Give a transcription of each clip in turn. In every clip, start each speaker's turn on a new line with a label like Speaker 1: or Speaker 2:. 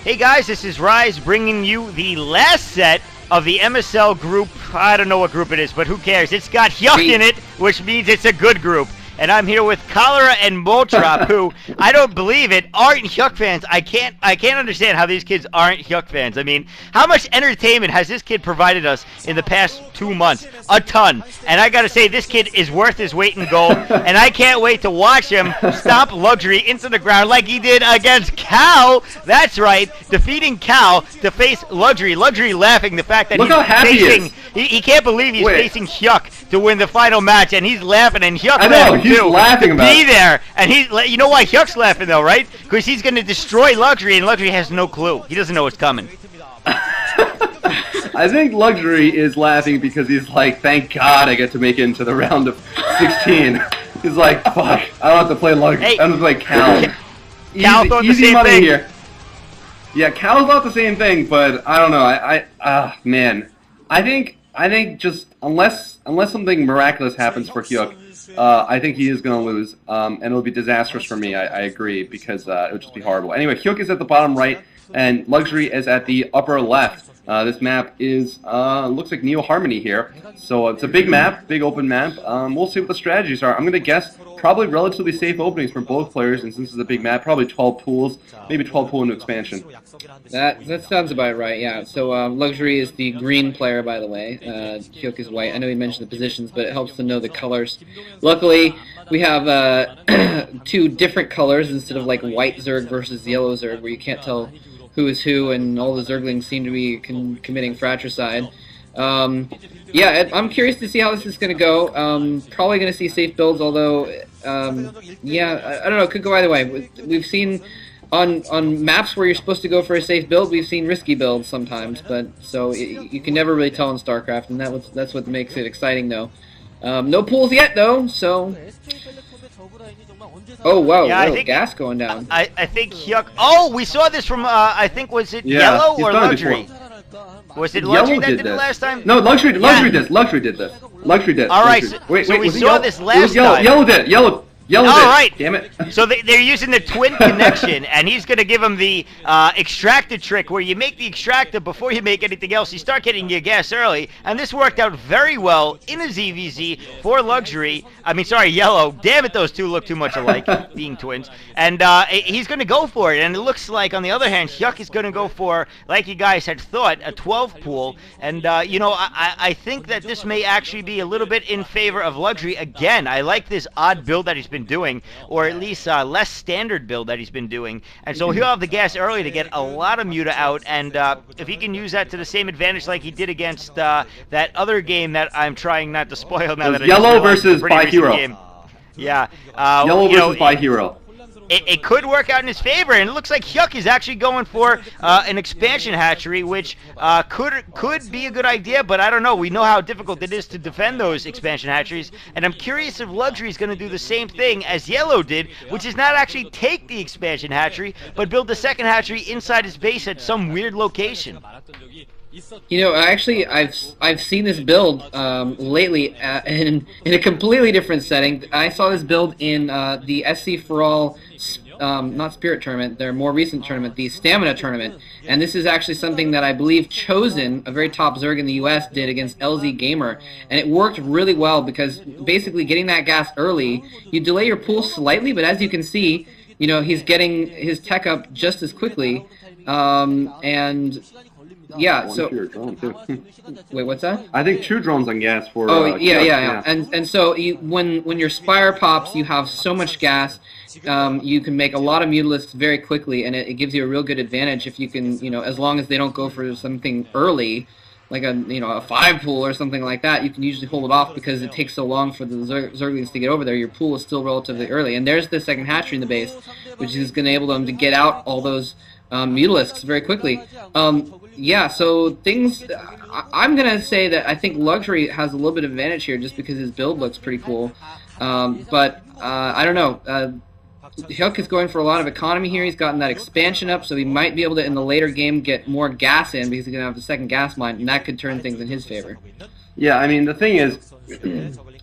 Speaker 1: Hey guys, this is Rise bringing you the last set of the MSL group. I don't know what group it is, but who cares? It's got Hyuk in it, which means it's a good group. And I'm here with Cholera and Moltrop, who, I don't believe it, aren't Hyuk fans. I can't understand how these kids aren't Hyuk fans. I mean, how much entertainment has this kid provided us in the past 2 months? A ton. And I gotta say, this kid is worth his weight in gold, and I can't wait to watch him stomp Luxury into the ground like he did against Cal. That's right, defeating Cal to face Luxury. Luxury laughing the fact that he can't believe he's facing Hyuk to win the final match, and he's laughing, and Hyuk
Speaker 2: he's laughing about
Speaker 1: be there, and you know why Hyuk's laughing though, right? Because he's going to destroy Luxury, and Luxury has no clue. He doesn't know what's coming.
Speaker 2: I think Luxury is laughing because he's like, thank God I get to make it into the round of 16. He's like, fuck, I don't have to play Luxury.
Speaker 1: Hey,
Speaker 2: I don't have to play Cal.
Speaker 1: Cal thought the same
Speaker 2: money
Speaker 1: thing.
Speaker 2: Here. Yeah, Cal's not the same thing, but I don't know. Man, I think just unless something miraculous happens for Hyuk, I think he is going to lose, and it'll be disastrous for me. I agree, because it would just be horrible. Anyway, Hyuk is at the bottom right, and Luxury is at the upper left. This map is looks like Neo Harmony here, so it's a big map, big open map. We'll see what the strategies are. I'm going to guess probably relatively safe openings for both players, and since it's a big map, probably 12 pools, maybe 12 pool into expansion.
Speaker 3: That sounds about right, yeah. So Luxury is the green player, by the way. Hyuk is white. I know he mentioned the positions, but it helps to know the colors. Luckily, we have 2 different colors instead of like white Zerg versus yellow Zerg, where you can't tell who is who, and all the Zerglings seem to be committing fratricide. Yeah, I'm curious to see how this is going to go. Probably going to see safe builds, although, yeah, I don't know, it could go either way. We've seen on maps where you're supposed to go for a safe build, we've seen risky builds sometimes, but so you can never really tell in StarCraft, and that's what makes it exciting, though. No pools yet, though, so... Oh, wow,
Speaker 1: yeah,
Speaker 3: little gas going down.
Speaker 1: I think Hyuk... Oh, we saw this from, I think, was it Yellow or Luxury? Was it Luxury that did it last time?
Speaker 2: No, Luxury did this. Luxury did this. Luxury did.
Speaker 1: All right, so we saw this last time.
Speaker 2: Yellow did. Yellow
Speaker 1: All right.
Speaker 2: Damn it.
Speaker 1: So they're using the twin connection, and he's going to give him the extractor trick, where you make the extractor before you make anything else. You start getting your gas early, and this worked out very well in a ZVZ for Luxury. I mean, sorry, Yellow. Damn it, those two look too much alike, being twins. And he's going to go for it, and it looks like, on the other hand, Hyuk is going to go for, like you guys had thought, a 12 pool. And, you know, I think that this may actually be a little bit in favor of Luxury. Again, I like this odd build that he's been doing, or at least less standard build that he's been doing, and so he'll have the gas early to get a lot of Muta out, and if he can use that to the same advantage like he did against that other game that I'm trying not to spoil now, that
Speaker 2: Yellow versus By Hero.
Speaker 1: Yeah,
Speaker 2: Yellow versus By Hero.
Speaker 1: It could work out in his favor, and it looks like Hyuk is actually going for an expansion hatchery, which could be a good idea, but I don't know. We know how difficult it is to defend those expansion hatcheries, and I'm curious if Luxury is going to do the same thing as Yellow did, which is not actually take the expansion hatchery, but build the second hatchery inside his base at some weird location.
Speaker 3: You know, actually, I've seen this build lately in a completely different setting. I saw this build in the SC for All, not Spirit Tournament, their more recent tournament, the Stamina Tournament. And this is actually something that I believe Chosen, a very top Zerg in the US, did against LZ Gamer. And it worked really well because basically getting that gas early, you delay your pool slightly, but as you can see, you know, he's getting his tech up just as quickly. And... yeah, so wait, what's that?
Speaker 2: I think 2 drones on gas for.
Speaker 3: Yeah. And so when your Spire pops, you have so much gas, you can make a lot of Mutalisks very quickly, and it gives you a real good advantage if you can, you know, as long as they don't go for something early, like a 5 pool or something like that, you can usually hold it off because it takes so long for the Zerglings to get over there. Your pool is still relatively early, and there's the second hatchery in the base, which is going to enable them to get out all those Mutalisks very quickly. Yeah, so things... I'm going to say that I think Luxury has a little bit of advantage here just because his build looks pretty cool. But I don't know. Hyuk is going for a lot of economy here. He's gotten that expansion up, so he might be able to, in the later game, get more gas in because he's going to have the second gas mine, and that could turn things in his favor.
Speaker 2: Yeah, I mean, the thing is,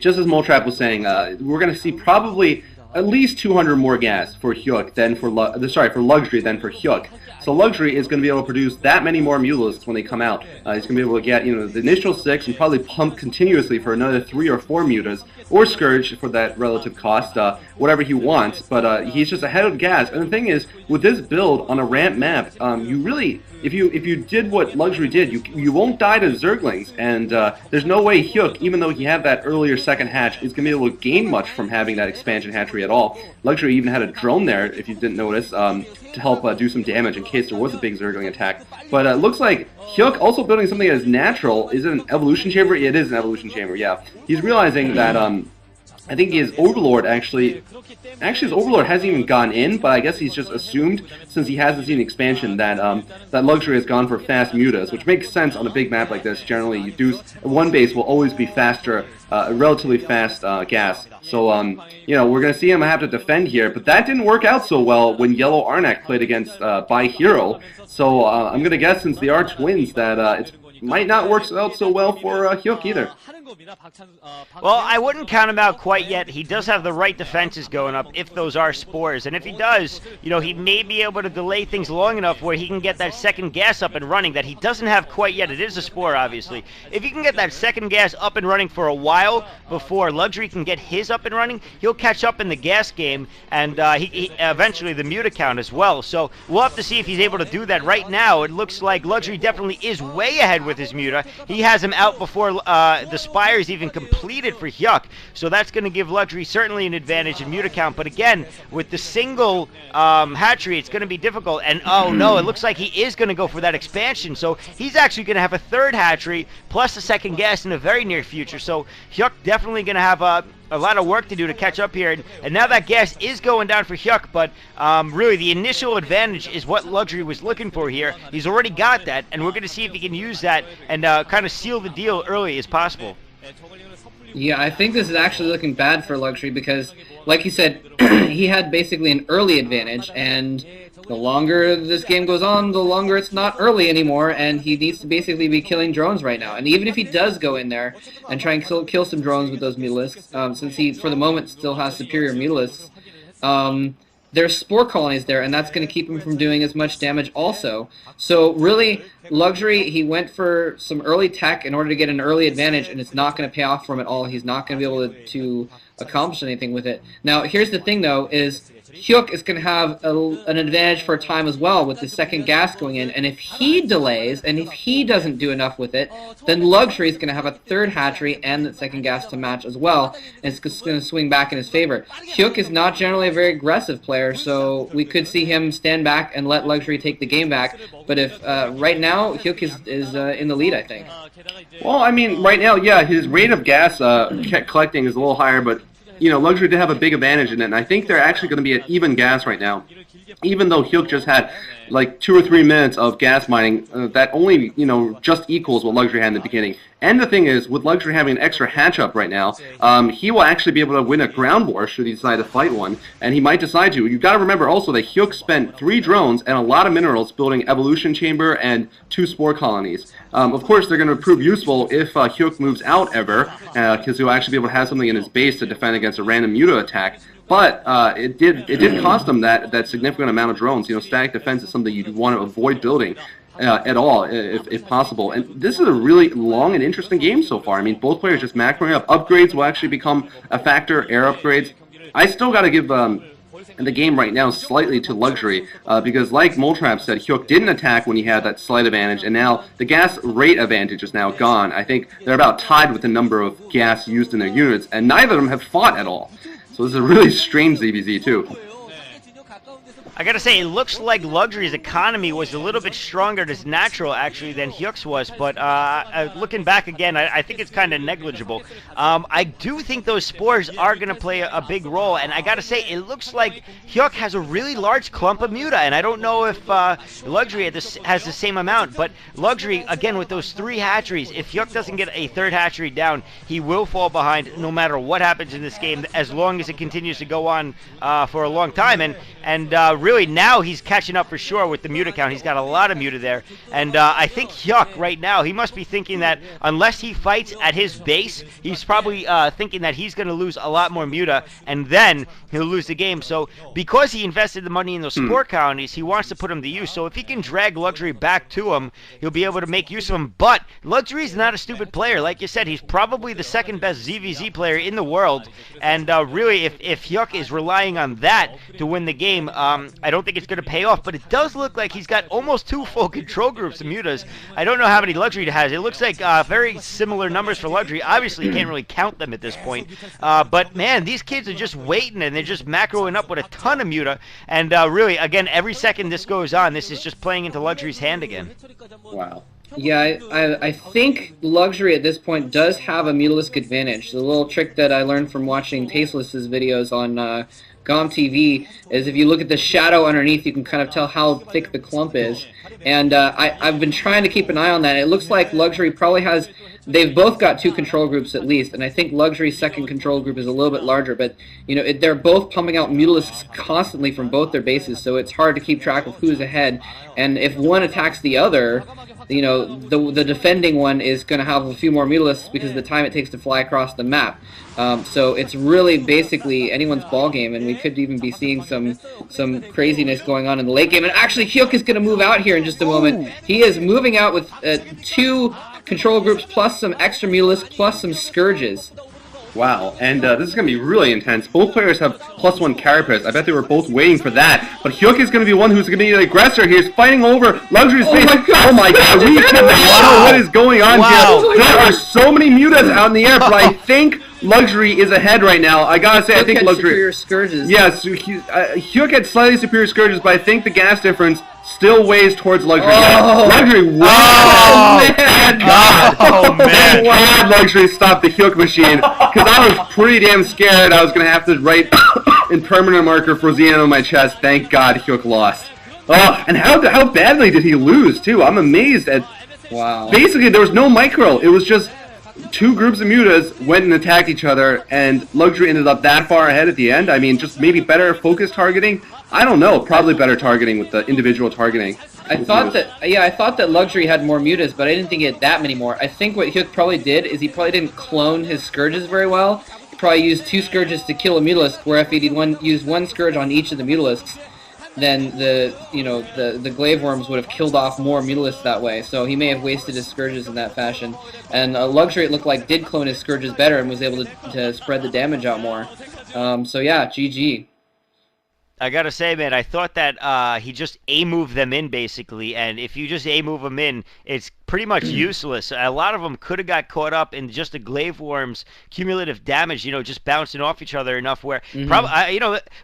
Speaker 2: just as Moltrap was saying, we're going to see probably at least 200 more gas for Hyuk than for for Luxury than for Hyuk. So Luxury is going to be able to produce that many more Mulisks when they come out. He's going to be able to get the initial 6 and probably pump continuously for another 3 or 4 Mutas, or Scourge for that relative cost, whatever he wants. But he's just ahead of gas. And the thing is, with this build on a ramp map, you really, if you did what Luxury did, you won't die to Zerglings. And there's no way Hyuk, even though he had that earlier second hatch, is going to be able to gain much from having that expansion hatchery at all. Luxury even had a drone there, if you didn't notice, to help do some damage in case there was a big Zergling attack. But it looks like Hyuk also building something that is natural. Is it an evolution chamber? It is an evolution chamber, yeah. He's realizing that I think his Overlord actually his Overlord hasn't even gone in, but I guess he's just assumed, since he hasn't seen expansion, that that Luxury has gone for fast mutas, which makes sense on a big map like this. Generally, one base will always be faster, relatively fast gas. So we're gonna see him have to defend here, but that didn't work out so well when Yellow Arnak played against by Hero. So I'm gonna guess, since they are twins, that it might not work out so well for Hyuk either.
Speaker 1: Well, I wouldn't count him out quite yet. He does have the right defenses going up if those are spores. And if he does, he may be able to delay things long enough where he can get that second gas up and running that he doesn't have quite yet. It is a spore, obviously. If he can get that second gas up and running for a while before Luxury can get his up and running, he'll catch up in the gas game, and he eventually the Muta count as well. So we'll have to see if he's able to do that. Right now, it looks like Luxury definitely is way ahead with his Muta. He has him out before the Spire is even completed for Hyuk, so that's going to give Luxury certainly an advantage in Muta count. But again, with the single hatchery, it's going to be difficult. And oh no, it looks like he is going to go for that expansion, so he's actually going to have a third hatchery plus a second gas in the very near future. So Hyuk definitely going to have a lot of work to do to catch up here, and now that gas is going down for Hyuk, but really the initial advantage is what Luxury was looking for here. He's already got that, and we're going to see if he can use that and kind of seal the deal early as possible.
Speaker 3: Yeah, I think this is actually looking bad for Luxury because, like you said, he had basically an early advantage, and the longer this game goes on, the longer it's not early anymore, and he needs to basically be killing drones right now. And even if he does go in there and try and kill some drones with those Mutalisks, since he, for the moment, still has superior Mutalisks, there's spore colonies there, and that's going to keep him from doing as much damage also. So really, Luxury, he went for some early tech in order to get an early advantage, and it's not going to pay off for him at all. He's not going to be able to accomplish anything with it. Now, here's the thing, though, is Hyuk is going to have an advantage for a time as well with the second gas going in, and if he delays, and if he doesn't do enough with it, then Luxury is going to have a third hatchery and the second gas to match as well, and it's going to swing back in his favor. Hyuk is not generally a very aggressive player, so we could see him stand back and let Luxury take the game back, but if right now, Hyuk is in the lead, I think.
Speaker 2: Well, I mean, right now, yeah, his rate of gas collecting is a little higher, but Luxury did have a big advantage in it, and I think they're actually going to be at even gas right now. Even though Hyuk just had like 2 or 3 minutes of gas mining, that only, just equals what Luxury had in the beginning. And the thing is, with Luxury having an extra hatch up right now, he will actually be able to win a ground war should he decide to fight one, and he might decide to. You've got to remember also that Hyuk spent 3 drones and a lot of minerals building Evolution Chamber and 2 spore colonies. Of course, they're going to prove useful if Hyuk moves out ever, because he'll actually be able to have something in his base to defend against a random Muta attack. But it did cost them that significant amount of drones. Static defense is something you'd want to avoid building at all, if possible. And this is a really long and interesting game so far. I mean, both players just macroing up. Upgrades will actually become a factor, air upgrades. I still got to give the game right now slightly to Luxury, because like Moltrap said, Hyuk didn't attack when he had that slight advantage, and now the gas rate advantage is now gone. I think they're about tied with the number of gas used in their units, and neither of them have fought at all. So this is a really strange ZVZ too.
Speaker 1: I gotta say, it looks like Luxury's economy was a little bit stronger as natural, actually, than Hyuk's was, but looking back again, I think it's kind of negligible. I do think those spores are gonna play a big role, and I gotta say, it looks like Hyuk has a really large clump of Muta, and I don't know if Luxury has the same amount, but Luxury, again, with those 3 hatcheries, if Hyuk doesn't get a third hatchery down, he will fall behind no matter what happens in this game, as long as it continues to go on for a long time, and really now he's catching up for sure with the Muta count. He's got a lot of Muta there, and I think Hyuk right now, he must be thinking that unless he fights at his base, he's probably thinking that he's going to lose a lot more Muta, and then he'll lose the game. So because he invested the money in those sport colonies, he wants to put them to use. So if he can drag Luxury back to him, he'll be able to make use of him. But Luxury's not a stupid player. Like you said, he's probably the second best ZVZ player in the world, and really if Hyuk is relying on that to win the game, I don't think it's going to pay off. But it does look like he's got almost 2 full control groups of Mutas. I don't know how many Luxury has. It looks like very similar numbers for Luxury. Obviously, you can't really count them at this point. But man, these kids are just waiting, and they're just macroing up with a ton of Muta. And really, again, every second this goes on, this is just playing into Luxury's hand again.
Speaker 2: Wow.
Speaker 3: Yeah, I think Luxury at this point does have a Mutalisk advantage. The little trick that I learned from watching Tasteless's videos on GOM TV is if you look at the shadow underneath, you can kind of tell how thick the clump is. And I've been trying to keep an eye on that. It looks like Luxury probably has... They've both got 2 control groups at least, and I think Luxury's second control group is a little bit larger, but they're both pumping out Mutalisks constantly from both their bases, so it's hard to keep track of who's ahead. And if one attacks the other, the defending one is going to have a few more Mutalisks because of the time it takes to fly across the map. So it's really basically anyone's ball game, and we could even be seeing some craziness going on in the late game. And actually, Hyuk is going to move out here in just a moment. He is moving out with 2 control groups plus some extra Mutalisks plus some Scourges.
Speaker 2: Wow, and this is going to be really intense. Both players have +1 Carapace. I bet they were both waiting for that. But Hyuk is going to be one who's going to be the aggressor. He's fighting over Luxury's face. Oh my god, we cannot know what is going on here. There are so many Mutas out in the air, but I think Luxury is ahead right now. I gotta say, I think Luxury...
Speaker 3: superior Scourges.
Speaker 2: Yes, Hyuk had slightly superior Scourges, but I think the gas difference still weighs towards Luxury.
Speaker 3: Oh.
Speaker 2: Luxury,
Speaker 3: wow! Oh, man!
Speaker 1: Oh, man!
Speaker 2: Glad Luxury stopped the Hyuk machine, because I was pretty damn scared I was going to have to write in permanent marker for Xenon on my chest. Thank God Hyuk lost. Oh, and how badly did he lose, too? I'm amazed at...
Speaker 3: Wow.
Speaker 2: Basically, there was no micro. It was just 2 groups of Mutas went and attacked each other, and Luxury ended up that far ahead at the end. I mean, just maybe better focus targeting. I don't know. Probably better targeting with the individual targeting.
Speaker 3: I thought that Luxury had more Mutas, but I didn't think he had that many more. I think what Hyuk probably did is he probably didn't clone his Scourges very well. He probably used 2 Scourges to kill a Mutalisk, where if he'd used 1 Scourge on each of the Mutalisks, then the Glaive Worms would have killed off more Mutalisks that way. So he may have wasted his Scourges in that fashion. And Luxury, it looked like, did clone his Scourges better and was able to spread the damage out more. So yeah, GG.
Speaker 1: I gotta say, man, I thought that he just A-moved them in, basically, and if you just A-move them in, it's pretty much useless. A lot of them could have got caught up in just the Glaive Worm's cumulative damage, just bouncing off each other enough where,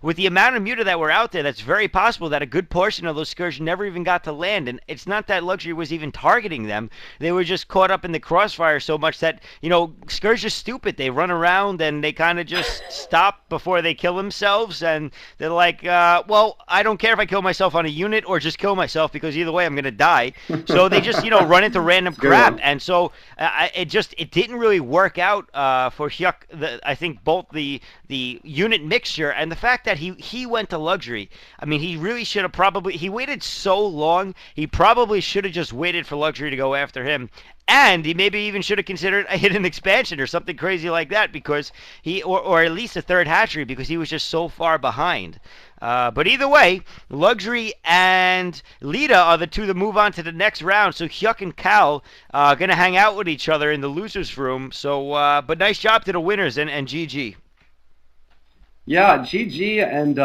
Speaker 1: with the amount of Muta that were out there, that's very possible that a good portion of those Scourge never even got to land, and it's not that Luxury was even targeting them. They were just caught up in the crossfire so much that, Scourge is stupid. They run around and they kind of just stop before they kill themselves, and they're like, well, I don't care if I kill myself on a unit or just kill myself because either way I'm going to die. So they just, run into random crap. And so it didn't really work out for Hyuk. I think both the unit mixture and the fact that he went to Luxury. I mean, he really should have he waited so long, he probably should have just waited for Luxury to go after him. And he maybe even should have considered a hidden expansion or something crazy like that because or at least a 3rd hatchery because he was just so far behind. But either way, Luxury and Lita are the 2 that move on to the next round. So Hyuk and Cal are going to hang out with each other in the losers room. So, but nice job to the winners and GG.
Speaker 2: Yeah, GG, and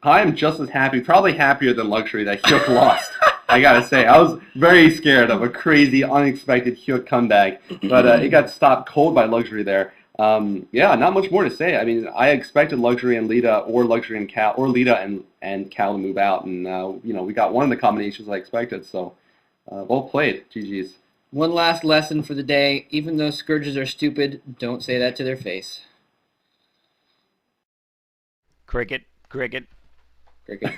Speaker 2: I am just as happy, probably happier than Luxury that Hyuk lost. I gotta say, I was very scared of a crazy, unexpected Hyuk comeback, but it got stopped cold by Luxury there. Yeah, not much more to say. I mean, I expected Luxury and Lita, or Luxury and Cal, or Lita and Cal to move out, and we got one of the combinations I expected. So, well played, GG's.
Speaker 3: One last lesson for the day: even though Scourges are stupid, don't say that to their face.
Speaker 1: Cricket, cricket.
Speaker 3: Cricket.